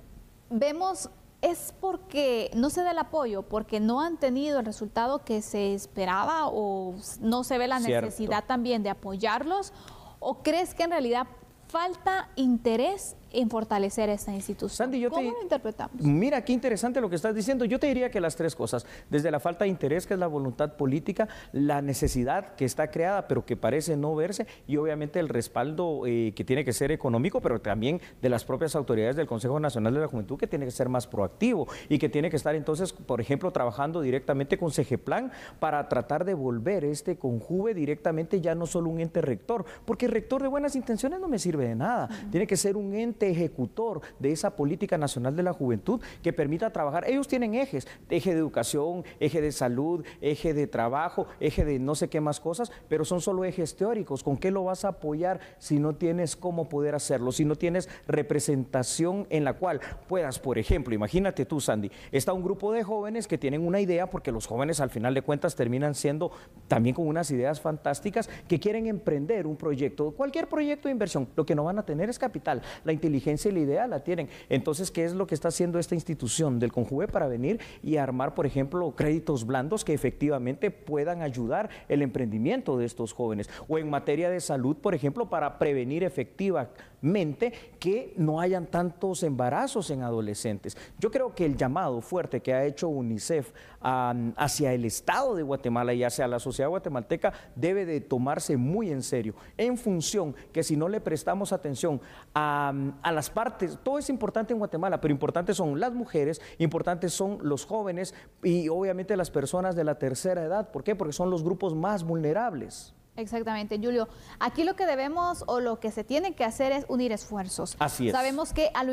vemos es porque no se da el apoyo, porque no han tenido el resultado que se esperaba o no se ve la necesidad también de apoyarlos, ¿o crees que en realidad falta interés en fortalecer esta institución? Sandy, ¿Cómo lo interpretamos? Mira, qué interesante lo que estás diciendo. Yo te diría que las tres cosas, desde la falta de interés, que es la voluntad política, la necesidad que está creada, pero que parece no verse, y obviamente el respaldo que tiene que ser económico, pero también de las propias autoridades del Consejo Nacional de la Juventud, que tiene que ser más proactivo y que tiene que estar entonces, por ejemplo, trabajando directamente con CEGEPLAN para tratar de volver este Conjuve directamente ya no solo un ente rector, porque el rector de buenas intenciones no me sirve de nada, tiene que ser un ente ejecutor de esa política nacional de la juventud que permita trabajar. Ellos tienen ejes, eje de educación, eje de salud, eje de trabajo, eje de no sé qué más cosas, pero son solo ejes teóricos. ¿Con qué lo vas a apoyar si no tienes cómo poder hacerlo? Si no tienes representación en la cual puedas, por ejemplo, imagínate tú, Sandy, está un grupo de jóvenes que tienen una idea, porque los jóvenes al final de cuentas terminan siendo también con unas ideas fantásticas, que quieren emprender un proyecto, cualquier proyecto de inversión. Lo que no van a tener es capital, la inteligencia y la idea la tienen. Entonces, ¿qué es lo que está haciendo esta institución del Conjuve para venir y armar, por ejemplo, créditos blandos que efectivamente puedan ayudar el emprendimiento de estos jóvenes? O en materia de salud, por ejemplo, para prevenir efectivamente que no hayan tantos embarazos en adolescentes. Yo creo que el llamado fuerte que ha hecho UNICEF hacia el Estado de Guatemala y hacia la sociedad guatemalteca debe de tomarse muy en serio, en función que si no le prestamos atención a las partes, todo es importante en Guatemala, pero importantes son las mujeres, importantes son los jóvenes y obviamente las personas de la tercera edad. ¿Por qué? Porque son los grupos más vulnerables. Exactamente, Julio. Aquí lo que debemos o lo que se tiene que hacer es unir esfuerzos. Así es. Sabemos que a lo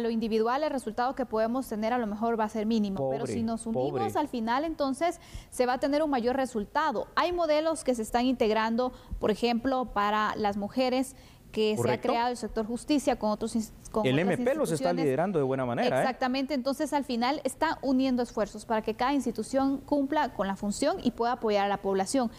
individual el resultado que podemos tener a lo mejor va a ser mínimo, pero si nos unimos al final entonces se va a tener un mayor resultado. Hay modelos que se están integrando, por ejemplo, para las mujeres, que se ha creado el sector justicia con otros el MP los está liderando de buena manera. Exactamente, entonces al final está uniendo esfuerzos para que cada institución cumpla con la función y pueda apoyar a la población.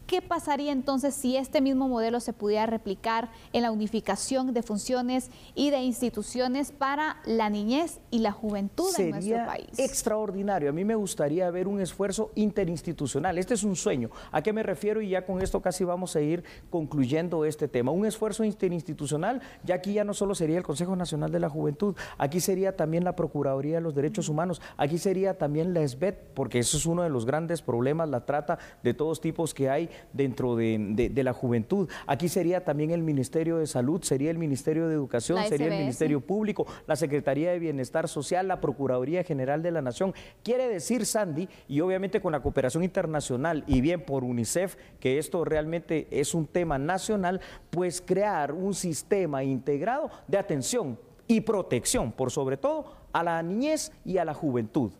¿Qué pasaría entonces si este mismo modelo se pudiera replicar en la unificación de funciones y de instituciones para la niñez y la juventud en nuestro país? Sería extraordinario. A mí me gustaría ver un esfuerzo interinstitucional. Este es un sueño. ¿A qué me refiero? Y ya con esto casi vamos a ir concluyendo este tema. Un esfuerzo interinstitucional, ya aquí ya no solo sería el Consejo Nacional de la Juventud, aquí sería también la Procuraduría de los Derechos Humanos, aquí sería también la SBET, porque eso es uno de los grandes problemas, la trata de todos tipos que hay dentro de la juventud. Aquí sería también el Ministerio de Salud, sería el Ministerio de Educación, sería el Ministerio Público, la Secretaría de Bienestar Social, la Procuraduría General de la Nación. Quiere decir, Sandy, y obviamente con la cooperación internacional y bien por UNICEF, que esto realmente es un tema nacional, pues crear un sistema integrado de atención y protección, por sobre todo, a la niñez y a la juventud.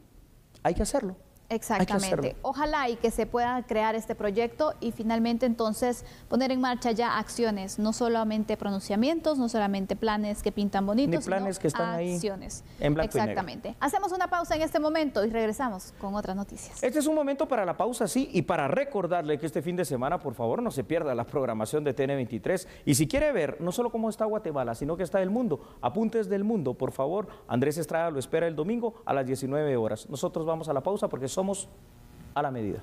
Hay que hacerlo. Exactamente. Ojalá y que se pueda crear este proyecto y finalmente entonces poner en marcha ya acciones, no solamente pronunciamientos, no solamente planes que pintan bonitos, ni planes que están acciones. Ahí en blanco Exactamente. Y negro. Hacemos una pausa en este momento y regresamos con otras noticias. Este es un momento para la pausa, sí, y para recordarle que este fin de semana, por favor, no se pierda la programación de TN23. Y si quiere ver no solo cómo está Guatemala, sino que está el mundo, apuntes del mundo, por favor, Andrés Estrada lo espera el domingo a las 19 horas. Nosotros vamos a la pausa porque somos a la medida.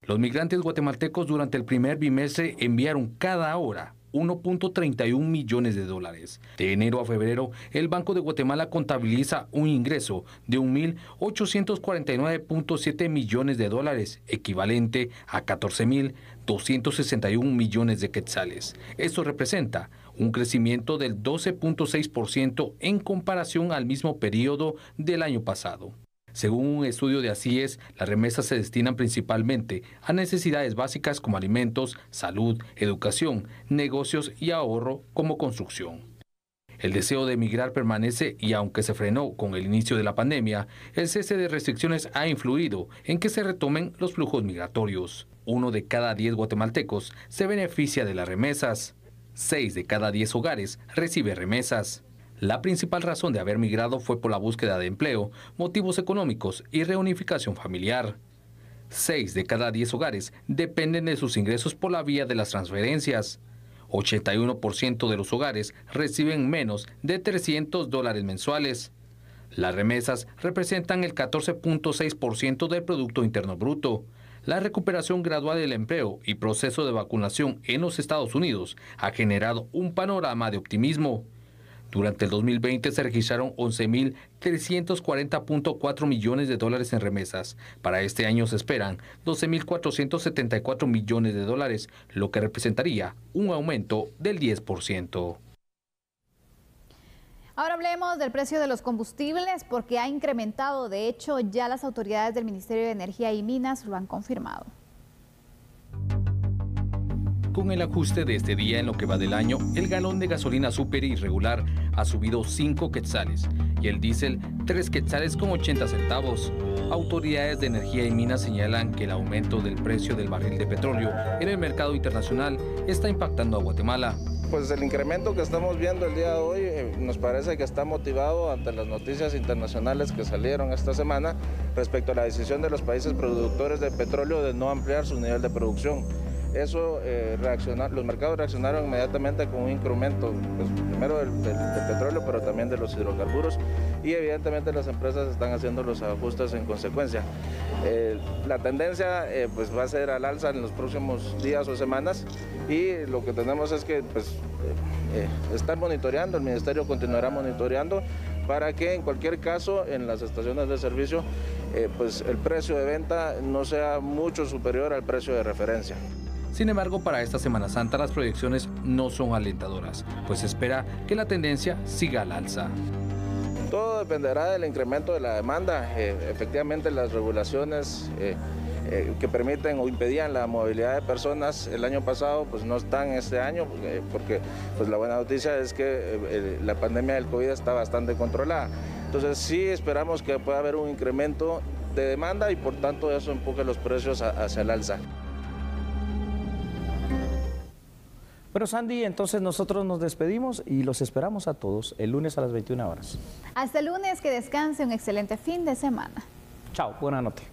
Los migrantes guatemaltecos durante el primer bimestre enviaron cada hora 1.31 millones de dólares. De enero a febrero, el Banco de Guatemala contabiliza un ingreso de 1.849.7 millones de dólares, equivalente a 14.261 millones de quetzales. Esto representa un crecimiento del 12.6% en comparación al mismo periodo del año pasado. Según un estudio de ACIES, las remesas se destinan principalmente a necesidades básicas como alimentos, salud, educación, negocios y ahorro como construcción. El deseo de emigrar permanece y aunque se frenó con el inicio de la pandemia, el cese de restricciones ha influido en que se retomen los flujos migratorios. 1 de cada 10 guatemaltecos se beneficia de las remesas. 6 de cada 10 hogares recibe remesas. La principal razón de haber migrado fue por la búsqueda de empleo, motivos económicos y reunificación familiar. 6 de cada 10 hogares dependen de sus ingresos por la vía de las transferencias. 81% de los hogares reciben menos de $300 mensuales. Las remesas representan el 14.6% del Producto Interno Bruto. La recuperación gradual del empleo y proceso de vacunación en los Estados Unidos ha generado un panorama de optimismo. Durante el 2020 se registraron 11.340.4 millones de dólares en remesas. Para este año se esperan 12.474 millones de dólares, lo que representaría un aumento del 10%. Ahora hablemos del precio de los combustibles porque ha incrementado. De hecho, ya las autoridades del Ministerio de Energía y Minas lo han confirmado. Con el ajuste de este día en lo que va del año, el galón de gasolina súper y regular ha subido 5 quetzales y el diésel 3 quetzales con 80 centavos. Autoridades de energía y minas señalan que el aumento del precio del barril de petróleo en el mercado internacional está impactando a Guatemala. Pues el incremento que estamos viendo el día de hoy nos parece que está motivado ante las noticias internacionales que salieron esta semana respecto a la decisión de los países productores de petróleo de no ampliar su nivel de producción. Eso, los mercados reaccionaron inmediatamente con un incremento, pues, primero del petróleo, pero también de los hidrocarburos, y evidentemente las empresas están haciendo los ajustes en consecuencia. La tendencia pues, va a ser al alza en los próximos días o semanas, y lo que tenemos es que pues, estar monitoreando, el Ministerio continuará monitoreando para que en cualquier caso en las estaciones de servicio pues, el precio de venta no sea mucho superior al precio de referencia. Sin embargo, para esta Semana Santa las proyecciones no son alentadoras, pues se espera que la tendencia siga al alza. Todo dependerá del incremento de la demanda. Efectivamente, las regulaciones que permiten o impedían la movilidad de personas el año pasado pues no están este año, porque pues, la buena noticia es que la pandemia del COVID está bastante controlada. Entonces sí esperamos que pueda haber un incremento de demanda y por tanto eso empuje los precios hacia el alza. Bueno, Sandy, entonces nosotros nos despedimos y los esperamos a todos el lunes a las 21 horas. Hasta el lunes, que descanse, un excelente fin de semana. Chao, buena noche.